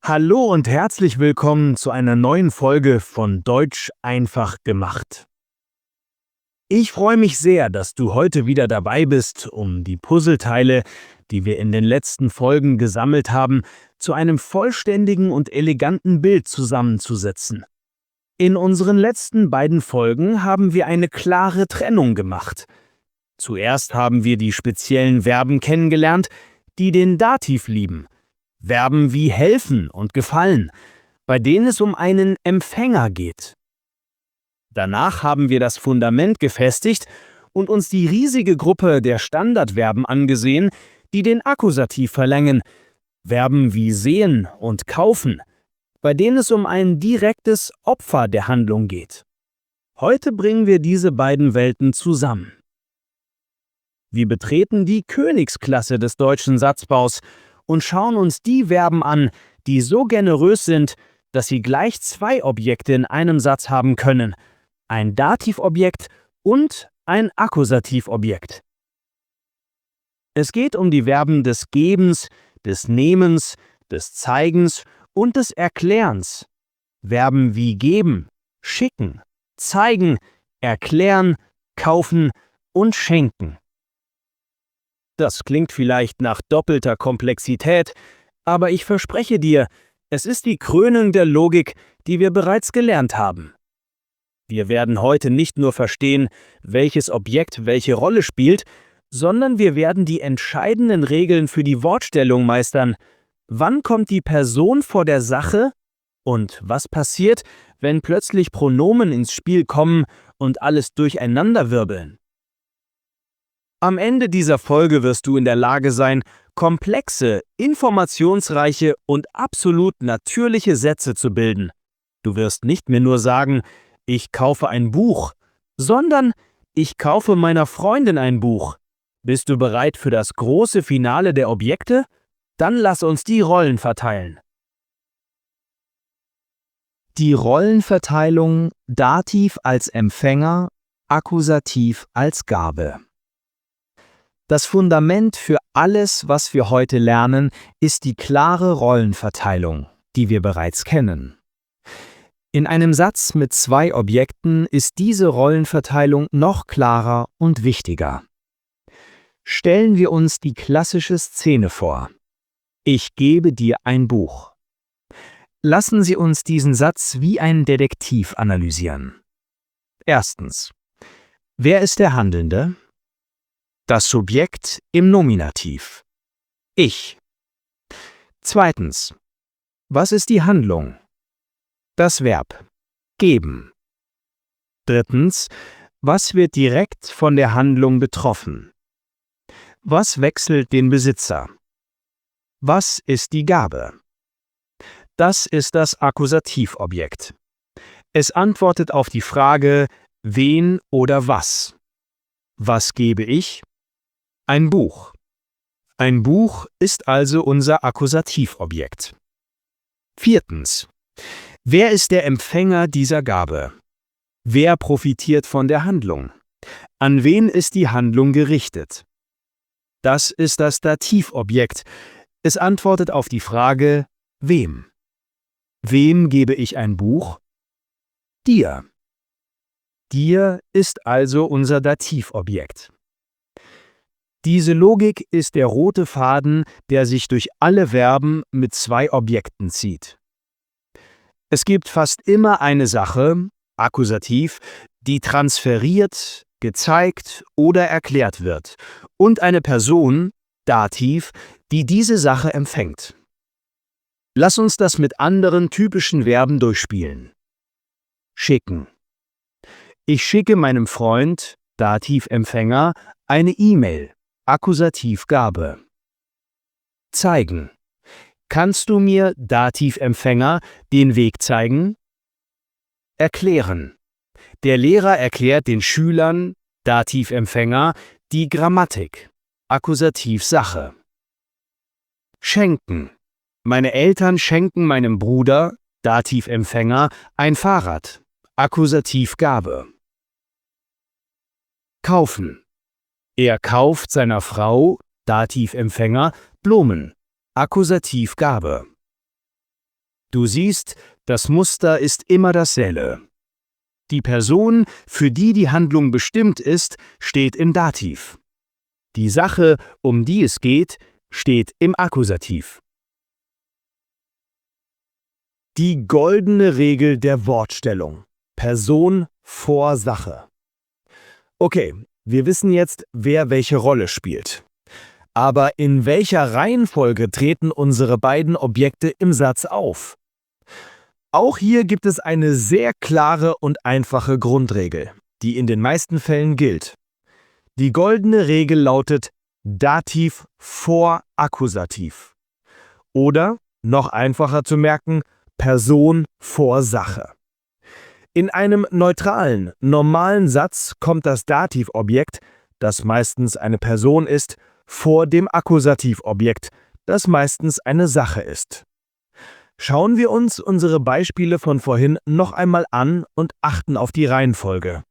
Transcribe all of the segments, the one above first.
Hallo und herzlich willkommen zu einer neuen Folge von Deutsch einfach gemacht. Ich freue mich sehr, dass du heute wieder dabei bist, um die Puzzleteile, die wir in den letzten Folgen gesammelt haben, zu einem vollständigen und eleganten Bild zusammenzusetzen. In unseren letzten beiden Folgen haben wir eine klare Trennung gemacht. Zuerst haben wir die speziellen Verben kennengelernt, die den Dativ lieben. Verben wie helfen und gefallen, bei denen es um einen Empfänger geht. Danach haben wir das Fundament gefestigt und uns die riesige Gruppe der Standardverben angesehen, die den Akkusativ verlängern. Verben wie sehen und kaufen, bei denen es um ein direktes Opfer der Handlung geht. Heute bringen wir diese beiden Welten zusammen. Wir betreten die Königsklasse des deutschen Satzbaus und schauen uns die Verben an, die so generös sind, dass sie gleich zwei Objekte in einem Satz haben können: ein Dativobjekt und ein Akkusativobjekt. Es geht um die Verben des Gebens, des Nehmens, des Zeigens und des Erklärens. Verben wie geben, schicken, zeigen, erklären, kaufen und schenken. Das klingt vielleicht nach doppelter Komplexität, aber ich verspreche dir, es ist die Krönung der Logik, die wir bereits gelernt haben. Wir werden heute nicht nur verstehen, welches Objekt welche Rolle spielt, sondern wir werden die entscheidenden Regeln für die Wortstellung meistern. Wann kommt die Person vor der Sache? Und was passiert, wenn plötzlich Pronomen ins Spiel kommen und alles durcheinanderwirbeln? Am Ende dieser Folge wirst du in der Lage sein, komplexe, informationsreiche und absolut natürliche Sätze zu bilden. Du wirst nicht mehr nur sagen, ich kaufe ein Buch, sondern ich kaufe meiner Freundin ein Buch. Bist du bereit für das große Finale der Objekte? Dann lass uns die Rollen verteilen. Die Rollenverteilung Dativ als Empfänger, Akkusativ als Gabe. Das Fundament für alles, was wir heute lernen, ist die klare Rollenverteilung, die wir bereits kennen. In einem Satz mit zwei Objekten ist diese Rollenverteilung noch klarer und wichtiger. Stellen wir uns die klassische Szene vor. Ich gebe dir ein Buch. Lassen Sie uns diesen Satz wie ein Detektiv analysieren. Erstens. Wer ist der Handelnde? Das Subjekt im Nominativ. Ich. Zweitens. Was ist die Handlung? Das Verb. Geben. Drittens. Was wird direkt von der Handlung betroffen? Was wechselt den Besitzer? Was ist die Gabe? Das ist das Akkusativobjekt. Es antwortet auf die Frage, wen oder was. Was gebe ich? Ein Buch. Ein Buch ist also unser Akkusativobjekt. Viertens. Wer ist der Empfänger dieser Gabe? Wer profitiert von der Handlung? An wen ist die Handlung gerichtet? Das ist das Dativobjekt. Es antwortet auf die Frage, wem? Wem gebe ich ein Buch? Dir. Dir ist also unser Dativobjekt. Diese Logik ist der rote Faden, der sich durch alle Verben mit zwei Objekten zieht. Es gibt fast immer eine Sache, Akkusativ, die transferiert, gezeigt oder erklärt wird, und eine Person, Dativ, die diese Sache empfängt. Lass uns das mit anderen typischen Verben durchspielen. Schicken. Ich schicke meinem Freund, Dativempfänger, eine E-Mail, Akkusativgabe. Zeigen. Kannst du mir, Dativempfänger, den Weg zeigen? Erklären. Der Lehrer erklärt den Schülern, Dativempfänger, die Grammatik, Akkusativsache. Schenken. Meine Eltern schenken meinem Bruder, Dativempfänger, ein Fahrrad, Akkusativgabe. Kaufen. Er kauft seiner Frau, Dativempfänger, Blumen, Akkusativgabe. Du siehst, das Muster ist immer dasselbe. Die Person, für die die Handlung bestimmt ist, steht im Dativ. Die Sache, um die es geht, steht im Akkusativ. Die goldene Regel der Wortstellung. Person vor Sache. Okay, wir wissen jetzt, wer welche Rolle spielt. Aber in welcher Reihenfolge treten unsere beiden Objekte im Satz auf? Auch hier gibt es eine sehr klare und einfache Grundregel, die in den meisten Fällen gilt. Die goldene Regel lautet Dativ vor Akkusativ. Oder, noch einfacher zu merken, Person vor Sache. In einem neutralen, normalen Satz kommt das Dativobjekt, das meistens eine Person ist, vor dem Akkusativobjekt, das meistens eine Sache ist. Schauen wir uns unsere Beispiele von vorhin noch einmal an und achten auf die Reihenfolge.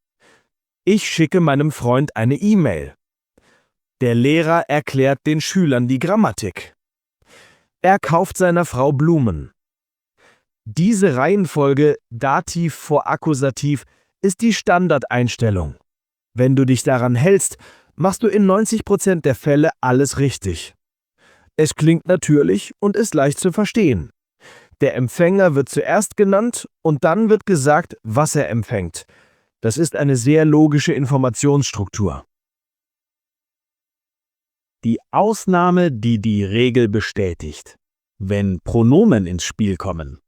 Ich schicke meinem Freund eine E-Mail. Der Lehrer erklärt den Schülern die Grammatik. Er kauft seiner Frau Blumen. Diese Reihenfolge Dativ vor Akkusativ ist die Standardeinstellung. Wenn du dich daran hältst, machst du in 90% der Fälle alles richtig. Es klingt natürlich und ist leicht zu verstehen. Der Empfänger wird zuerst genannt und dann wird gesagt, was er empfängt. Das ist eine sehr logische Informationsstruktur. Die Ausnahme, die die Regel bestätigt. Wenn Pronomen ins Spiel kommen.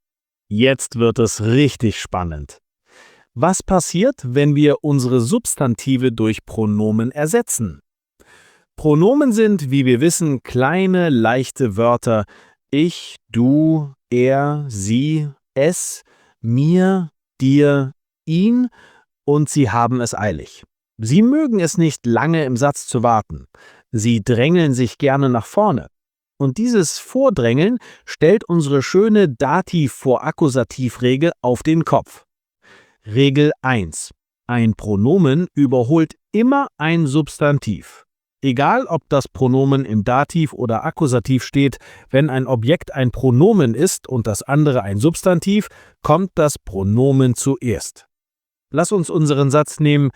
Jetzt wird es richtig spannend. Was passiert, wenn wir unsere Substantive durch Pronomen ersetzen? Pronomen sind, wie wir wissen, kleine, leichte Wörter. Ich, du, er, sie, es, mir, dir, ihn und sie haben es eilig. Sie mögen es nicht, lange im Satz zu warten. Sie drängeln sich gerne nach vorne. Und dieses Vordrängeln stellt unsere schöne Dativ-vor-Akkusativ-Regel auf den Kopf. Regel 1. Ein Pronomen überholt immer ein Substantiv. Egal, ob das Pronomen im Dativ oder Akkusativ steht, wenn ein Objekt ein Pronomen ist und das andere ein Substantiv, kommt das Pronomen zuerst. Lass uns unseren Satz nehmen.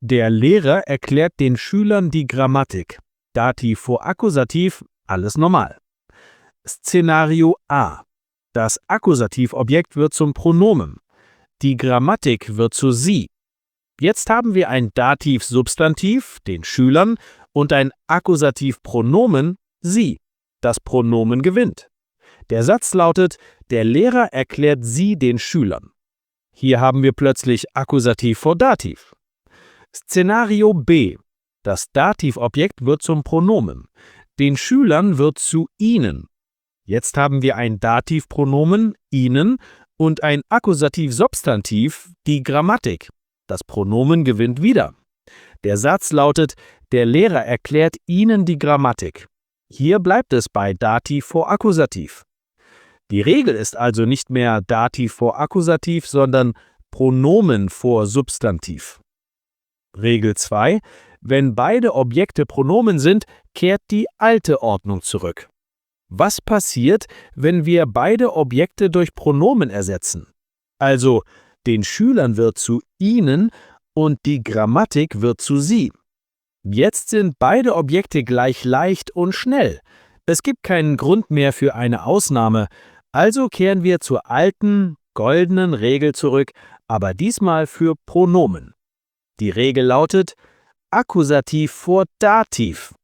Der Lehrer erklärt den Schülern die Grammatik. Dativ vor Akkusativ, alles normal. Szenario A. Das Akkusativobjekt wird zum Pronomen. Die Grammatik wird zu sie. Jetzt haben wir ein Dativ-Substantiv, den Schülern, und ein Akkusativpronomen, sie. Das Pronomen gewinnt. Der Satz lautet, der Lehrer erklärt sie den Schülern. Hier haben wir plötzlich Akkusativ vor Dativ. Szenario B. Das Dativobjekt wird zum Pronomen. Den Schülern wird zu ihnen. Jetzt haben wir ein Dativpronomen, ihnen, und ein Akkusativ-Substantiv, die Grammatik. Das Pronomen gewinnt wieder. Der Satz lautet, der Lehrer erklärt ihnen die Grammatik. Hier bleibt es bei Dativ vor Akkusativ. Die Regel ist also nicht mehr Dativ vor Akkusativ, sondern Pronomen vor Substantiv. Regel 2. Wenn beide Objekte Pronomen sind, kehrt die alte Ordnung zurück. Was passiert, wenn wir beide Objekte durch Pronomen ersetzen? Also, den Schülern wird zu ihnen und die Grammatik wird zu sie. Jetzt sind beide Objekte gleich leicht und schnell. Es gibt keinen Grund mehr für eine Ausnahme, also kehren wir zur alten, goldenen Regel zurück, aber diesmal für Pronomen. Die Regel lautet Akkusativ vor Dativ.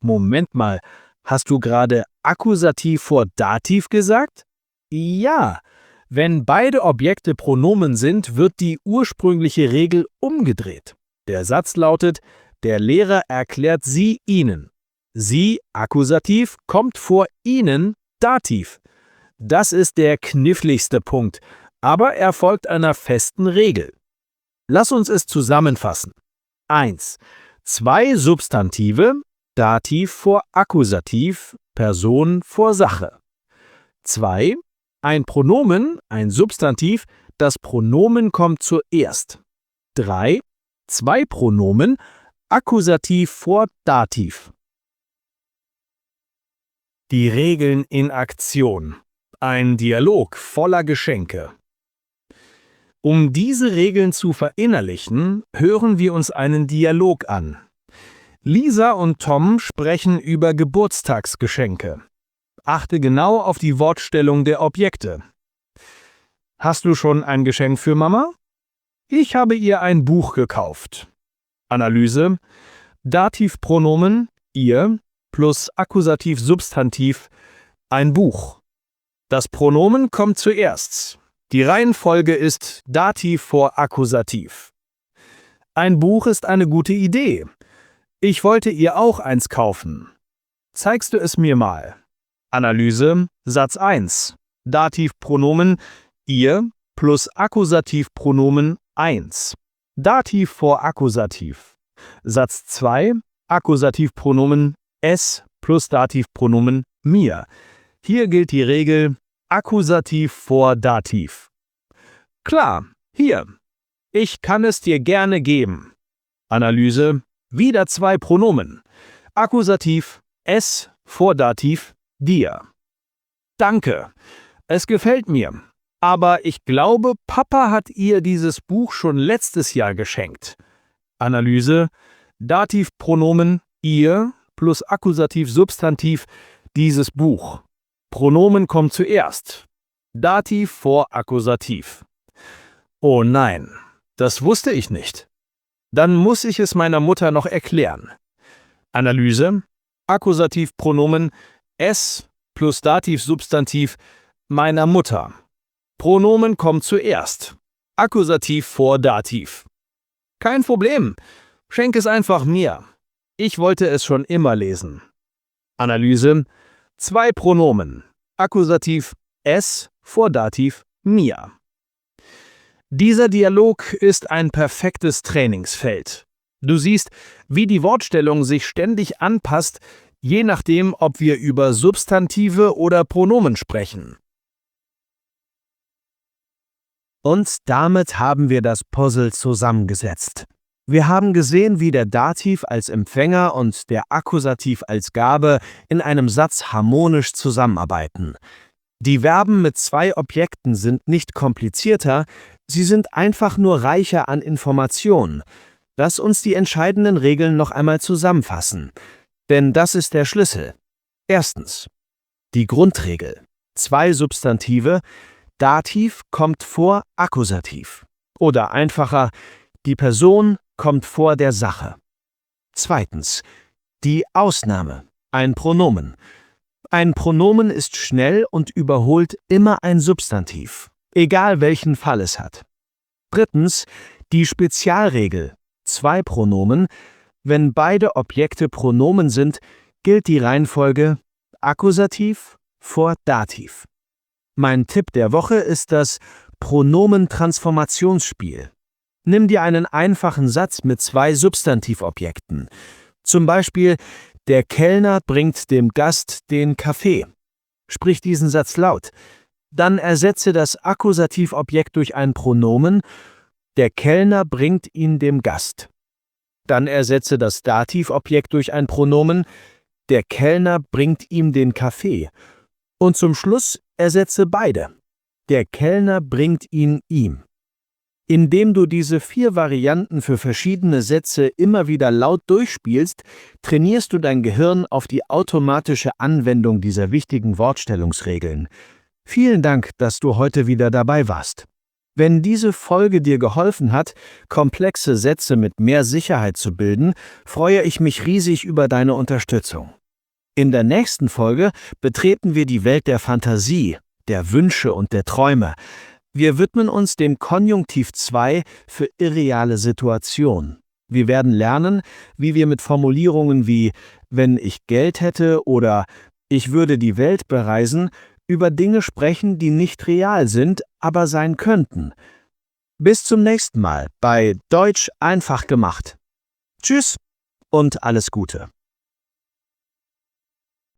Moment mal, hast du gerade Akkusativ vor Dativ gesagt? Ja, wenn beide Objekte Pronomen sind, wird die ursprüngliche Regel umgedreht. Der Satz lautet, der Lehrer erklärt sie ihnen. Sie, Akkusativ, kommt vor ihnen, Dativ. Das ist der kniffligste Punkt, aber er folgt einer festen Regel. Lass uns es zusammenfassen. 1. Zwei Substantive, Dativ vor Akkusativ, Person vor Sache. 2. Ein Pronomen, ein Substantiv, das Pronomen kommt zuerst. 3. Zwei Pronomen, Akkusativ vor Dativ. Die Regeln in Aktion. Ein Dialog voller Geschenke. Um diese Regeln zu verinnerlichen, hören wir uns einen Dialog an. Lisa und Tom sprechen über Geburtstagsgeschenke. Achte genau auf die Wortstellung der Objekte. Hast du schon ein Geschenk für Mama? Ich habe ihr ein Buch gekauft. Analyse: Dativpronomen ihr plus Akkusativ Substantiv ein Buch. Das Pronomen kommt zuerst. Die Reihenfolge ist Dativ vor Akkusativ. Ein Buch ist eine gute Idee. Ich wollte ihr auch eins kaufen. Zeigst du es mir mal? Analyse: Satz 1. Dativpronomen ihr plus Akkusativpronomen 1. Dativ vor Akkusativ. Satz 2. Akkusativpronomen es plus Dativpronomen mir. Hier gilt die Regel Akkusativ vor Dativ. Klar, hier. Ich kann es dir gerne geben. Analyse: Wieder zwei Pronomen. Akkusativ es vor Dativ dir. Danke. Es gefällt mir. Aber ich glaube, Papa hat ihr dieses Buch schon letztes Jahr geschenkt. Analyse: Dativpronomen ihr plus Akkusativ Substantiv dieses Buch. Pronomen kommt zuerst. Dativ vor Akkusativ. Oh nein, das wusste ich nicht. Dann muss ich es meiner Mutter noch erklären. Analyse: Akkusativpronomen es plus Dativ Substantiv meiner Mutter. Pronomen kommt zuerst. Akkusativ vor Dativ. Kein Problem. Schenk es einfach mir. Ich wollte es schon immer lesen. Analyse: Zwei Pronomen. Akkusativ es vor Dativ mir. Dieser Dialog ist ein perfektes Trainingsfeld. Du siehst, wie die Wortstellung sich ständig anpasst, je nachdem, ob wir über Substantive oder Pronomen sprechen. Und damit haben wir das Puzzle zusammengesetzt. Wir haben gesehen, wie der Dativ als Empfänger und der Akkusativ als Gabe in einem Satz harmonisch zusammenarbeiten. Die Verben mit zwei Objekten sind nicht komplizierter, sie sind einfach nur reicher an Informationen. Lass uns die entscheidenden Regeln noch einmal zusammenfassen, denn das ist der Schlüssel. Erstens. Die Grundregel. Zwei Substantive, Dativ kommt vor Akkusativ. Oder einfacher, die Person kommt vor der Sache. Zweitens. Die Ausnahme. Ein Pronomen. Ein Pronomen ist schnell und überholt immer ein Substantiv, egal welchen Fall es hat. Drittens. Die Spezialregel. Zwei Pronomen. Wenn beide Objekte Pronomen sind, gilt die Reihenfolge Akkusativ vor Dativ. Mein Tipp der Woche ist das Pronomentransformationsspiel. Nimm dir einen einfachen Satz mit zwei Substantivobjekten. Zum Beispiel: Der Kellner bringt dem Gast den Kaffee. Sprich diesen Satz laut. Dann ersetze das Akkusativobjekt durch ein Pronomen. Der Kellner bringt ihn dem Gast. Dann ersetze das Dativobjekt durch ein Pronomen. Der Kellner bringt ihm den Kaffee. Und zum Schluss ersetze beide. Der Kellner bringt ihn ihm. Indem du diese 4 Varianten für verschiedene Sätze immer wieder laut durchspielst, trainierst du dein Gehirn auf die automatische Anwendung dieser wichtigen Wortstellungsregeln. Vielen Dank, dass du heute wieder dabei warst. Wenn diese Folge dir geholfen hat, komplexe Sätze mit mehr Sicherheit zu bilden, freue ich mich riesig über deine Unterstützung. In der nächsten Folge betreten wir die Welt der Fantasie, der Wünsche und der Träume. Wir widmen uns dem Konjunktiv 2 für irreale Situationen. Wir werden lernen, wie wir mit Formulierungen wie „wenn ich Geld hätte“ oder „ich würde die Welt bereisen“ über Dinge sprechen, die nicht real sind, aber sein könnten. Bis zum nächsten Mal bei Deutsch einfach gemacht. Tschüss und alles Gute.